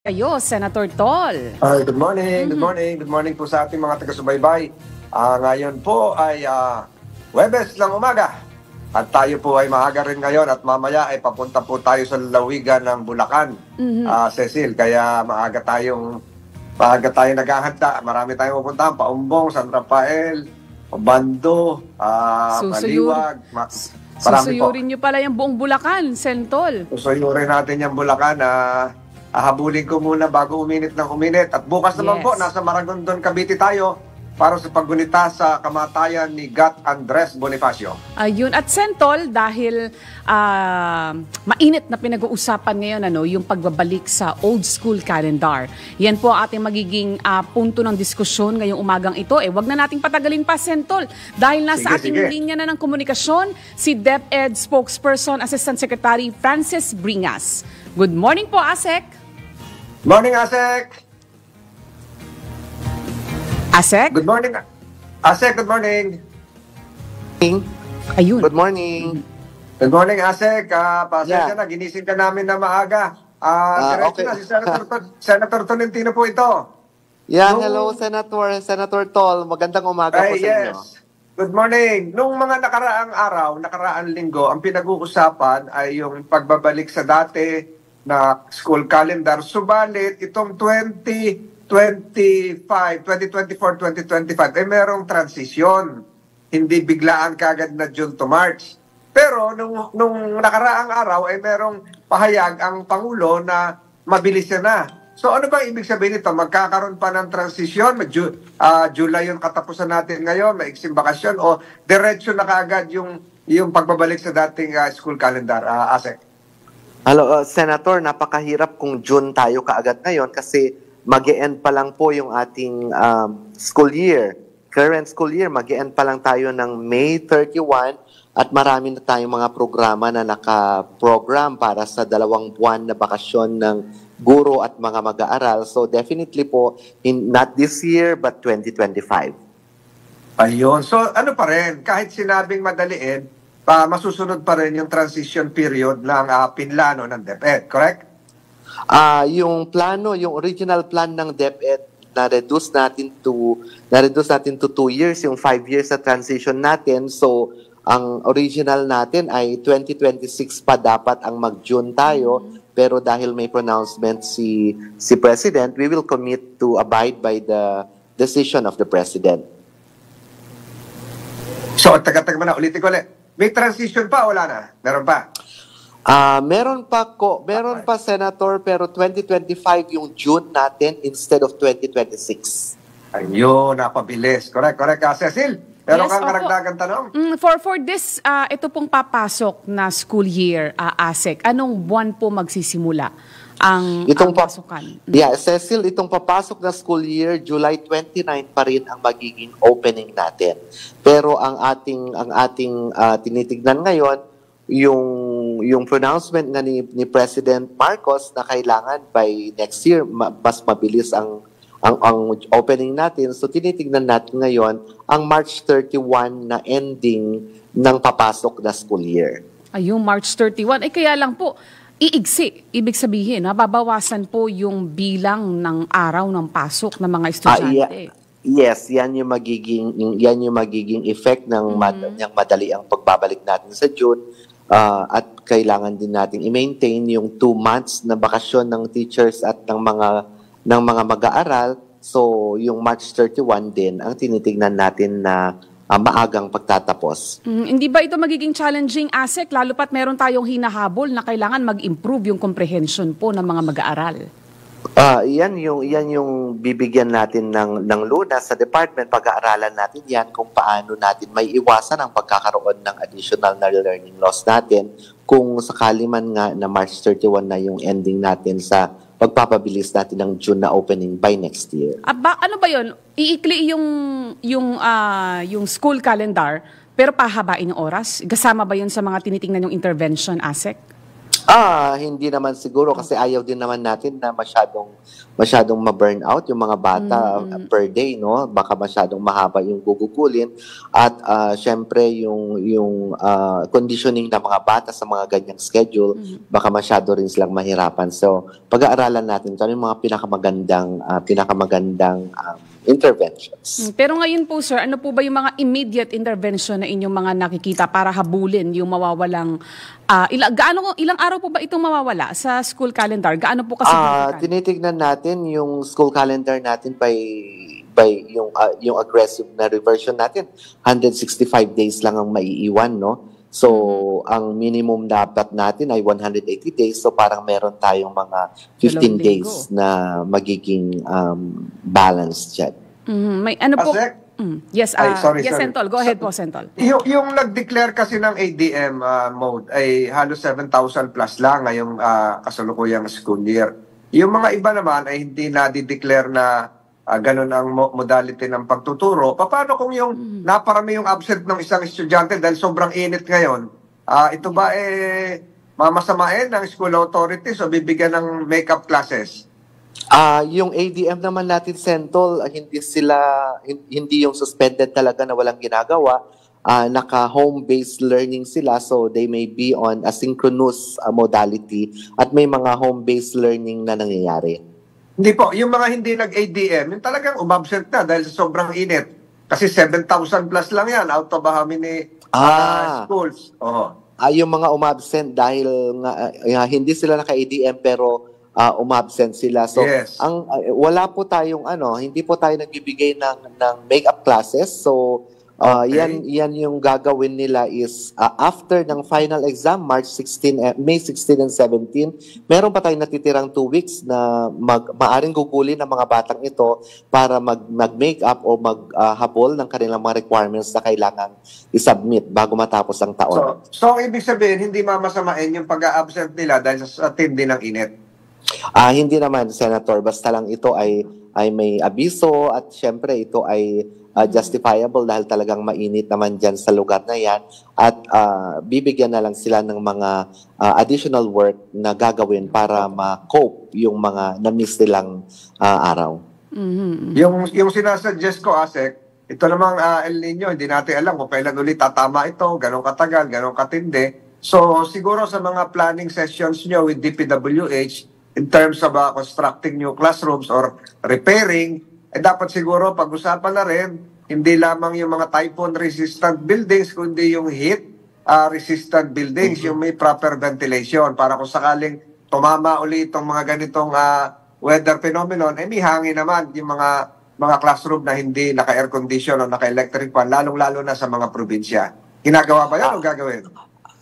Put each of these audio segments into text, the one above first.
Kayo, Senator Tol. Good morning, good morning, good morning po sa ating mga taga-subaybay. Ngayon po ay Huwebes ng umaga. At tayo po ay maaga rin ngayon at mamaya ay papunta po tayo sa lalawigan ng Bulacan, Cecil. Kaya maaga tayong naghahanda. Marami tayong pupuntahan. Paumbong, San Rafael, Bando, Maliwag. Susuyurin nyo pala yung buong Bulacan, Sentol. Susuyurin natin yung Bulacan. Habulin ko muna bago uminit ng uminit. At bukas naman po, nasa Maragondon, Cavite tayo para sa paggunita sa kamatayan ni Gat Andres Bonifacio. Ayun. At Sentol, dahil mainit na pinag-uusapan ngayon yung pagbabalik sa old school calendar. Yan po ang ating magiging punto ng diskusyon ngayong umagang ito. Wag na nating patagalin pa, Sentol. Dahil nasa ating linya na ng komunikasyon si DepEd spokesperson, Assistant Secretary Francis Bringas. Good morning po, Asek. Morning, Asek. Asek? Good morning. Asek, good morning. Ayun. Good morning. Good morning, Asek. Pasensya na, ginising ka namin na maaga. Diretso na si Senator Tolentino po ito. Hello, Senator Tol. Magandang umaga po sa inyo. Good morning. Nung mga nakaraang linggo, ang pinag-uusapan ay yung pagbabalik sa dati na school calendar. Subalit, itong 2024-2025 ay merong transisyon. Hindi biglaan kagad na June to March. Pero nung nakaraang araw ay merong pahayag ang Pangulo na mabilis na. So ano ba ibig sabihin nito? Magkakaroon pa ng transisyon? July yung katapusan natin ngayon, may iksing bakasyon, o diretso na kaagad yung pagbabalik sa dating school calendar, Asek? Hello, Senator, napakahirap kung June tayo kaagad ngayon kasi mag-e-end pa lang po yung ating school year. Current school year, mag-e-end pa lang tayo ng May 31 at marami na tayong mga programa na naka-program para sa 2 buwan na bakasyon ng guro at mga mag-aaral. So definitely po, not this year but 2025. Ayun. So ano pa rin, kahit sinabing madaliin, masusunod pa rin yung transition period ng pinlano ng DepEd, correct? Yung original plan ng DepEd, na-reduce natin to 2 years, yung 5 years na transition natin. So, ang original natin ay 2026 pa dapat ang mag-June tayo. Pero dahil may pronouncement si President, we will commit to abide by the decision of the President. So, taga-taga mo na, ulitin ko ulit. May transition pa, wala na? Meron pa? Meron pa, Senator, pero 2025 yung June natin instead of 2026. Ayun, napabilis. Correct, Cecil? Meron kang karagdagan tanong? For this, ito pong papasok na school year, Asek, anong buwan po magsisimula ang pasukan? Cecil, itong papasok na school year, July 29 pa rin ang magiging opening natin. Pero ang ating tinitignan ngayon, yung pronouncement nga ni President Marcos na kailangan by next year mas mabilis ang opening natin. So tinitignan natin ngayon ang March 31 na ending ng papasok na school year. Ayun, March 31. Kaya lang po, iigsi. Ibig sabihin, babawasan po yung bilang ng araw ng pasok ng mga estudyante. Yes, yan yung magiging effect ng madali ang pagbabalik natin sa June. At kailangan din nating i-maintain yung 2 months na bakasyon ng teachers at ng mga mag-aaral. So, yung March 31 din ang tinitingnan natin na maagang pagtatapos. Hindi ba ito magiging challenging, Asek, lalo pat meron tayong hinahabol na kailangan mag-improve yung comprehension po ng mga mag-aaral? Yan yung bibigyan natin ng lunas sa department. Pag-aaralan natin yan kung paano natin may iwasan ang pagkakaroon ng additional na learning loss natin kung sakali man nga na March 31 na yung ending natin sa pagpapabilis natin ng June na opening by next year. Ano ba yun? Iikli yung school calendar pero pahabain yung oras? Kasama ba yun sa mga tinitingnan yung intervention, Asek? Hindi naman siguro kasi ayaw din naman natin na masyadong ma-burn out yung mga bata per day, no? Baka masyadong mahaba yung gugugulin at syempre yung conditioning ng mga bata sa mga ganyang schedule, baka masyado rin silang mahirapan. So, pag-aaralan natin kung ano yung mga pinakamagandang interventions. Pero ngayon po, sir, ano po ba yung mga immediate intervention na inyong mga nakikita para habulin yung mawawalang ilang araw po ba itong mawawala sa school calendar? Gaano po kasi tinitignan natin yung school calendar natin by yung aggressive na reversion natin. 165 days lang ang maiiwan, no? So, ang minimum dapat natin ay 180 days. So, parang meron tayong mga 15 days na magiging balanced dyan. May ano po? Yes, sorry. Sentol. Go ahead po, Sentol. Yung nag-declare kasi ng ADM mode ay halos 7,000 plus lang ngayong kasalukuyang school year. Yung mga iba naman ay hindi na-declare na ganun ang modality ng pagtuturo. Paano kung yung naparami yung absent ng isang estudyante dahil sobrang init ngayon? Ito ba mamasamain ng school authorities o bibigyan ng makeup classes? Yung ADM naman natin, Sentol, hindi yung suspended talaga na walang ginagawa. Naka-home-based learning sila, so they may be on asynchronous modality at may mga home-based learning na nangyayari. Hindi po, yung mga hindi nag-ADM, yung talagang umabsent na dahil sa sobrang init. Kasi 7,000 plus lang yan out of how many schools. Yung mga umabsent dahil hindi sila naka-ADM pero umabsent sila. So, yes. Wala po tayong hindi po tayo nagbibigay ng make-up classes. So, yan yung gagawin nila is after ng final exam, May 16 and 17, meron pa tayong natitirang 2 weeks na maaring gugulin ng mga batang ito para mag-make-up o maghabol ng kanilang mga requirements na kailangan i-submit bago matapos ang taon. So ibig sabihin, hindi mamasamain yung pag-a-absent nila dahil sa tindi ng init? Hindi naman, Senator. Basta lang ito ay may abiso at syempre ito ay justifiable dahil talagang mainit naman dyan sa lugar na yan at bibigyan na lang sila ng mga additional work na gagawin para ma-cope yung mga na-miss nilang araw. Yung sinasuggest ko, Asek, ito namang El Nino, hindi natin alam kung kailan ulit tatama ito, ganong katagal, ganong katindi. So siguro sa mga planning sessions nyo with DPWH in terms of constructing new classrooms or repairing, dapat siguro pag-usapan na rin, hindi lamang yung mga typhoon-resistant buildings, kundi yung heat-resistant buildings, yung may proper ventilation, para kung sakaling tumama ulit itong mga ganitong weather phenomenon, may hangin naman yung mga classroom na hindi naka-air condition o naka-electric fan, lalong-lalo na sa mga probinsya. Ginagawa ba yan o gagawin?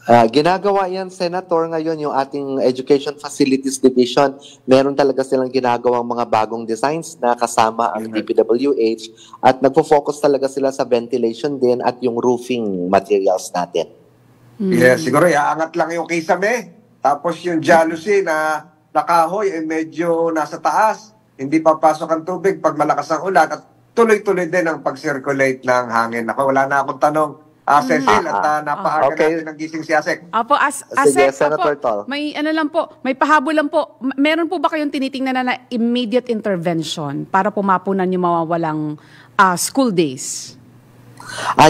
Ginagawa yan, Senator, ngayon yung ating Education Facilities Division. Meron talaga silang ginagawang mga bagong designs na kasama ang DPWH at nagpo-focus talaga sila sa ventilation din at yung roofing materials natin. Yes, siguro iaangat lang yung kisame. Tapos yung jalousie na nakahoy ay medyo nasa taas. Hindi papasok ang tubig pag malakas ang ulan at tuloy-tuloy din ang pag-circulate ng hangin. Ako, wala na akong tanong. Cecil, at napaaga natin ng gising si Asek. Apo, Sige, Asek, Senator Tol. may may pahabol lang po. Meron po ba kayong tinitingnan na immediate intervention para pumapunan yung mawawalang school days?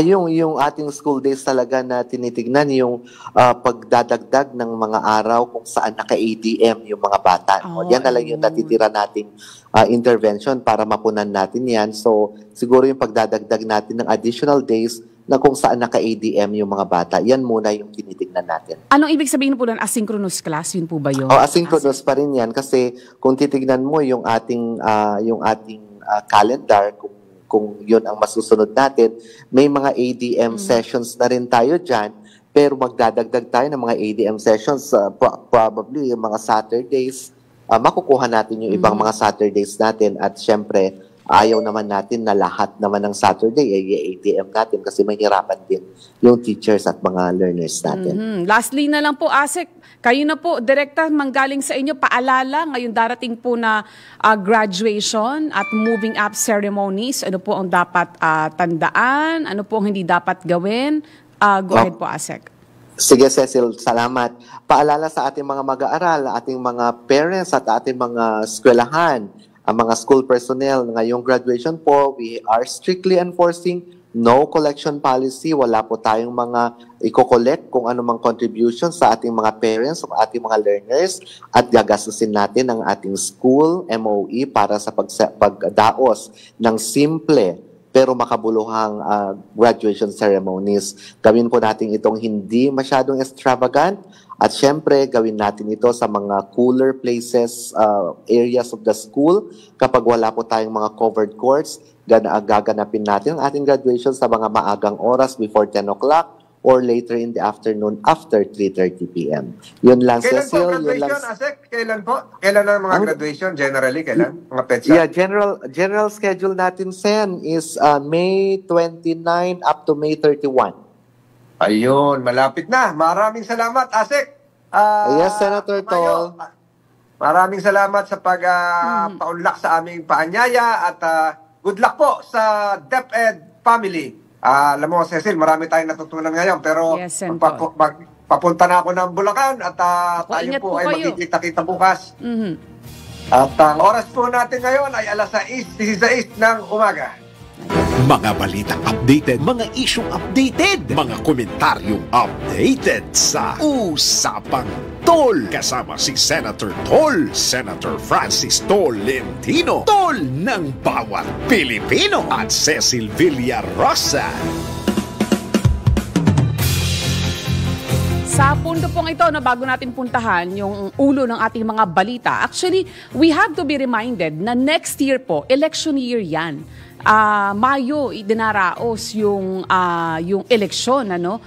Yung ating school days talaga na tinitignan yung pagdadagdag ng mga araw kung saan naka-ADM yung mga bata. Yan talaga yung natitira nating intervention para mapunan natin yan. So, siguro yung pagdadagdag natin ng additional days na kung saan naka-ADM yung mga bata, yan muna yung tinitignan natin. Anong ibig sabihin po ng asynchronous class? Yun po ba yun? Asynchronous pa rin yan kasi kung titignan mo yung ating calendar, kung yun ang masusunod natin, may mga ADM sessions na rin tayo dyan, pero magdadagdag tayo ng mga ADM sessions, probably yung mga Saturdays, makukuha natin yung ibang mga Saturdays natin at syempre, ayaw naman natin na lahat naman ng Saturday ay ATM natin kasi mahirapan din yung teachers at mga learners natin. Lastly na lang po, Asek, kayo na po, direkta manggaling sa inyo, paalala, ngayon darating po na graduation at moving up ceremonies. Ano po ang dapat tandaan? Ano po ang hindi dapat gawin? Go ahead po, Asek. Sige, Cecil, salamat. Paalala sa ating mga mag-aaral, ating mga parents at ating mga eskwelahan, ang mga school personnel, ngayong graduation po, we are strictly enforcing no collection policy. Wala po tayong mga i-collect kung anumang contribution sa ating mga parents o ating mga learners at gagastusin natin ang ating school MOE para sa pagdaos ng simple pero makabuluhang graduation ceremonies. Gawin po natin itong hindi masyadong extravagant at syempre gawin natin ito sa mga cooler places, areas of the school. Kapag wala po tayong mga covered courts, gaganapin natin ang ating graduation sa mga maagang oras before 10 o'clock or later in the afternoon after 3:30 p.m. Yun lang, Kailan Cecil. po graduation, Asek? Kailan po? Kailan ang mga graduation? Generally, kailan? Mga petsa? Yeah, general schedule natin, Sen, is May 29 up to May 31. Ayun, malapit na. Maraming salamat, Asek. Yes, Senator Tol. Maraming salamat sa pag-paunlak sa aming paanyaya at good luck po sa DepEd family. Alam mo, Cecil, marami tayong natutunan ngayon pero Yes, papunta na ako ng Bulacan at tayo ingat po po ay kayo. magkikita-kita bukas. Mhm. At ang oras po natin ngayon ay alas 6:16 ng umaga. Mga balitang updated, mga isyong updated, mga komentaryong updated sa Usapang Tol. Kasama si Senator Tol, Senator Francis Tolentino, Tol ng bawat Pilipino at Cecil Villarosa. Sa punto pong ito, no, bago natin puntahan yung ulo ng ating mga balita, actually, we have to be reminded na next year po, election year yan. Mayo, idinaraos yung eleksyon, ano?